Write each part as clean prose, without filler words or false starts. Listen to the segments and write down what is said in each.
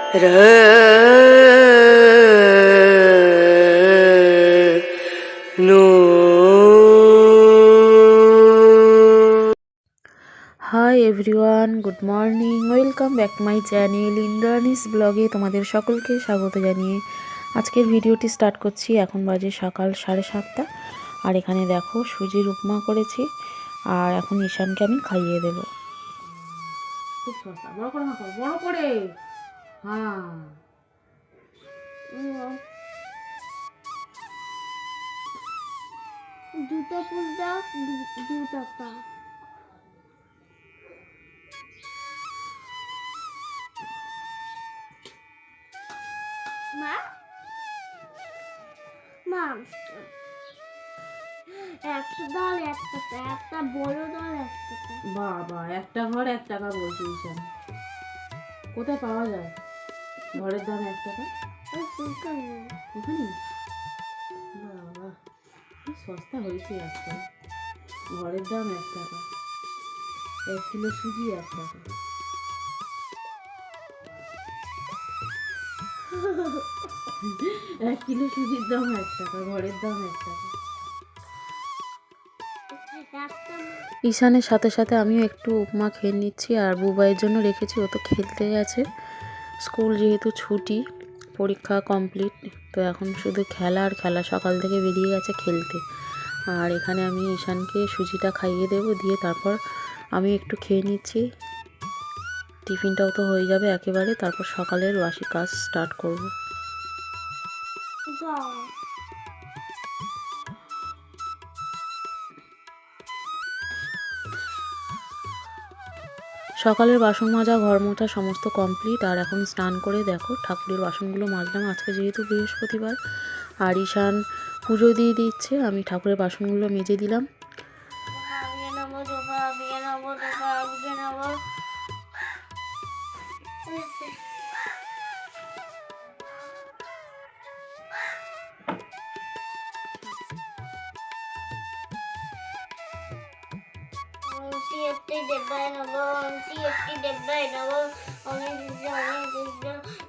র নো। Hi everyone, good morning, welcome back to my channel Indrani's ব্লগে তোমাদের সকলকে স্বাগত জানিয়ে আজকের ভিডিওটি স্টার্ট করছি। এখন বাজে সকাল 7:30 আর এখানে দেখো সুজির উপমা করেছি আর এখন ঈশানকে আমি খাইয়ে দেবো। খুব সস্তা, বড় করে মাখো, বড় করে। হ্যাঁ, দুটো ফুল দাও, 2 টাকা। মা মা একটা দল 1 টাকা, একটা বড় দল 1 টাকা। বাবা, একটা ঘর 1 টাকা বলছি ঈশান, কোথায় পাওয়া যায়? ঘরের দাম 1 টাকা ওখানে? বাবা, কি সস্তা হয়েছে আজকাল। ঘরের দাম 1 টাকা, 1 কিলো সুজি 1 টাকা। 1 কিলো সুজির দাম 1 টাকা, ঘরের দাম 1 টাকা। ঈশানের সাথে সাথে আমিও একটু উপমা খেয়ে নিচ্ছি আর বুবাইয়ের জন্য রেখেছি, ও তো খেলতে গেছে। স্কুল যেহেতু ছুটি, পরীক্ষা কমপ্লিট, তো এখন শুধু খেলা আর খেলা, সকাল থেকে বেরিয়ে গেছে খেলতে। আর এখানে আমি ঈশানকে সুজিটা খাইয়ে দেবো, দিয়ে তারপর আমি একটু খেয়ে নিচ্ছি। টিফিনটাও তো হয়ে যাবে একেবারে, তারপর সকালের বাসি কাজ স্টার্ট করব। সকালের বাসন মাজা, ঘর মোছা সমস্ত কমপ্লিট। আর এখন স্নান করে দেখো ঠাকুরের বাসনগুলো মাজলাম, আজকে যেহেতু বৃহস্পতিবার। আর ঈশান পুজো দিয়ে দিচ্ছে, আমি ঠাকুরের বাসনগুলো মেজে দিলাম। একটি ডেব্বায় নেবো, একটি ডেব্বায় নেবো, অনেক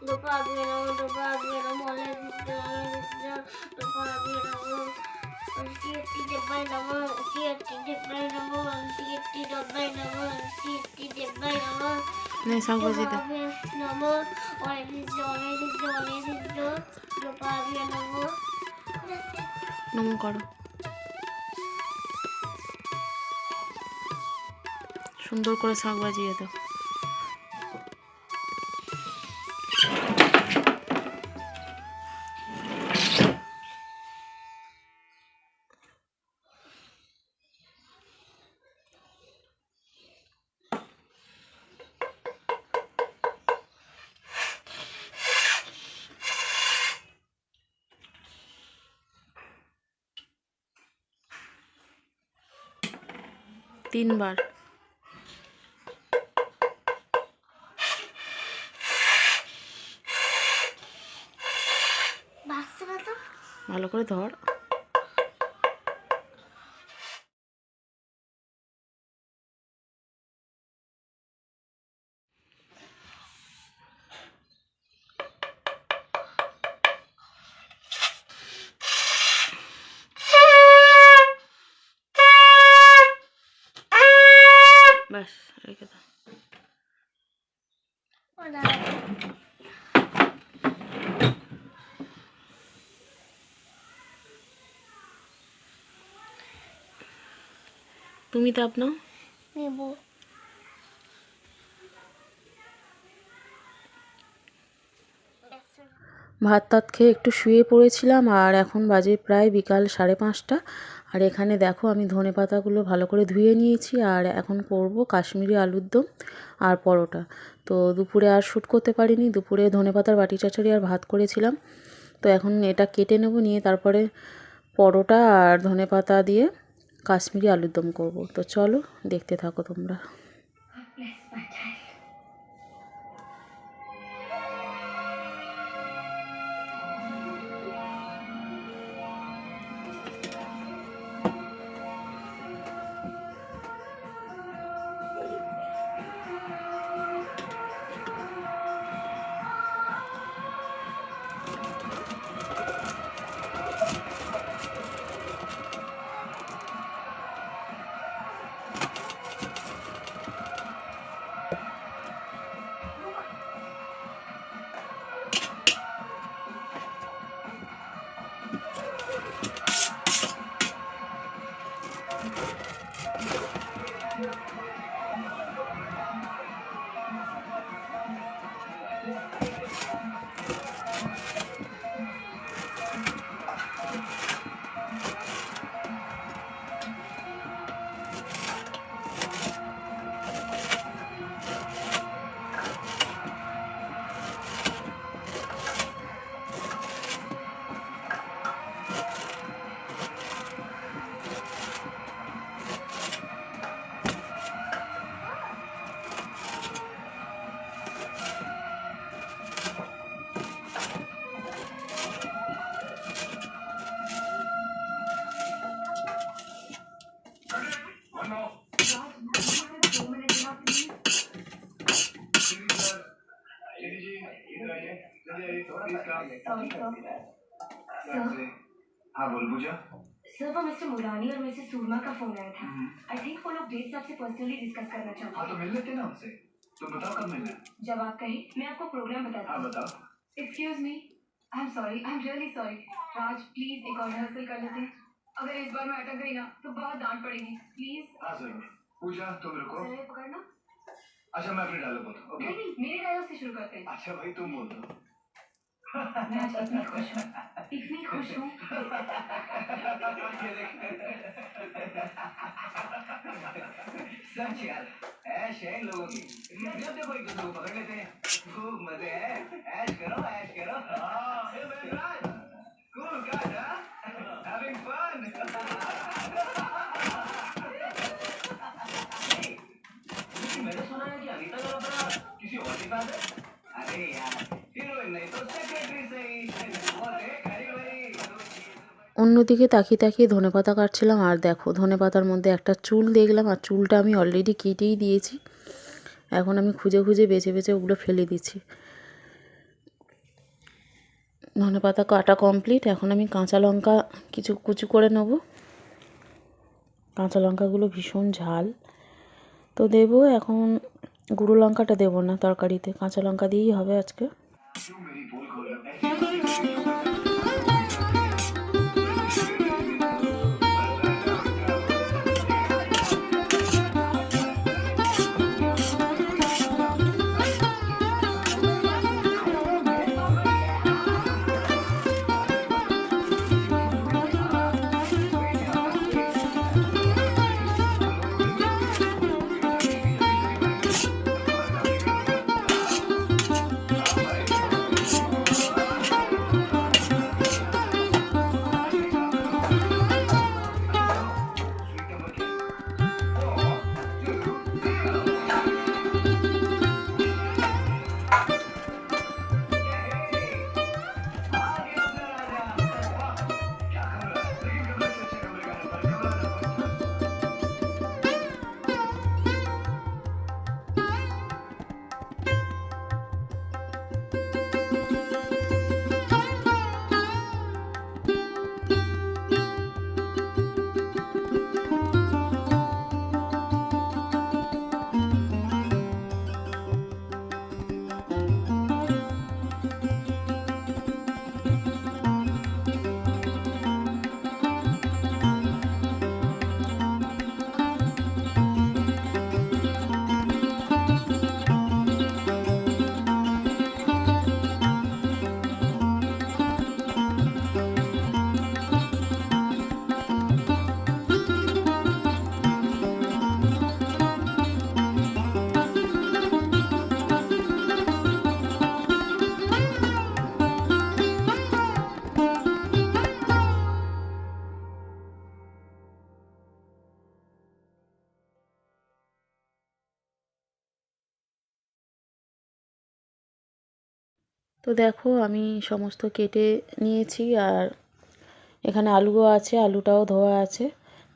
দুপা দিয়ে নেবো, দুপা দিয়ে নেবো, অনেক দুপা দিয়ে নেবো, একটি ডেব্বায় নেবো, একটি ডেব্বায় নেবো, একটি ডেব্বায় নেবো, একটি ডেব্বায় নেবো, নেবো, অনেক দুপা দিয়ে নেবো। নমো করো, সুন্দর করে শাক বাজিয়ে দাও। তিনবার। ভালো করে ধর। ব্যাস, রেখে দাও। তুমি তাপ নাও। নেবো। ভাত টাত খেয়ে একটু শুয়ে পড়েছিলাম আর এখন বাজে প্রায় বিকাল 5:30। আর এখানে দেখো আমি ধনেপাতাগুলো ভালো করে ধুয়ে নিয়েছি আর এখন করব কাশ্মীরি আলুর দম আর পরোটা। তো দুপুরে আর শ্যুট করতে পারিনি, দুপুরে ধনেপাতার বাটি চচ্চড়ি আর ভাত করেছিলাম। তো এখন এটা কেটে নেব, নিয়ে তারপরে পরোটা আর ধনেপাতা দিয়ে কাশ্মীরি আলুর দম করব। তো চলো দেখতে থাকো তোমরা। हाँ बोल पूजा। सर वो मिस्टर मुरानी और मिसेस सूरमा का फोन आया था। आई थिंक वो लोग डेट्स आपसे पर्सनली डिस्कस करना चाहते हाँ हैं। तो मिल लेते ना उनसे। तुम बताओ कब मिलना है? जब आप कहें मैं आपको प्रोग्राम बताती हाँ हूँ। बताओ। Excuse me, I am sorry, I am really sorry. Raj please एक और रिहर्सल कर लेते हैं। अगर इस बार मैं अटक गई ना तो बहुत डांट पड़ेगी, प्लीज। हाँ जरूर। पूजा तुम रुको। सर पकड़ना। अच्छा मैं अपने डायलॉग बोलता हूँ, ओके? नहीं मेरे डायलॉग से शुरू करते हैं। अच्छा भाई तुम बोल दो। मैं आज इतनी खुश हूँ, इतनी खुश हूँ। सच यार, ऐश है इन लोगों की। जब देखो एक दूसरे को पकड़ लेते हैं। खूब मजे हैं। ऐश करो, ऐश करो। Hey man, Raj. Cool guys, huh? Having fun. Hey, लेकिन मैंने सुना है कि अनीता का लफड़ा किसी और के साथ है। अरे यार, हीरोइन नहीं तो सेक्रेटरी सही। वो देख हरी भरी। অন্যদিকে তাকিয়ে তাকিয়ে ধনেপাতা কাটছিলাম, আর দেখো ধনেপাতার মধ্যে একটা চুল দেখলাম, আর চুলটা আমি অলরেডি কেটেই দিয়েছি। এখন আমি খুঁজে খুঁজে বেছে বেছে ওগুলো ফেলে দিচ্ছি। ধনেপাতা কাটা কমপ্লিট। এখন আমি কাঁচা লঙ্কা কিছু কুচি করে নেব। কাঁচা লঙ্কাগুলো ভীষণ ঝাল, তো দেবো। এখন গুঁড়ো লঙ্কাটা দেবো না তরকারিতে, কাঁচা লঙ্কা দিয়েই হবে আজকে। क्यों मेरी पोल खोल रहे हो? তো দেখো আমি সমস্ত কেটে নিয়েছি, আর এখানে আলুও আছে, আলুটাও ধোয়া আছে।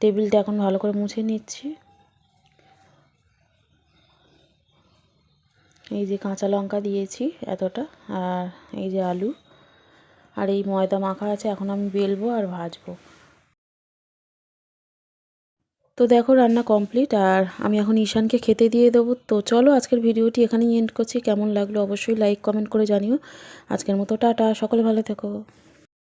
টেবিলটা এখন ভালো করে মুছে নিচ্ছি। এই যে কাঁচা লঙ্কা দিয়েছি এতটা, আর এই যে আলু, আর এই ময়দা মাখা আছে। এখন আমি বেলবো আর ভাজবো। তো দেখো রান্না কমপ্লিট, আর আমি এখন ঈশানকে খেতে দিয়ে দেবো। তো চলো আজকের ভিডিওটি এখানেই এন্ড করছি। কেমন লাগলো অবশ্যই লাইক কমেন্ট করে জানিও। আজকের মতো টাটা, সকলে ভালো থেকো।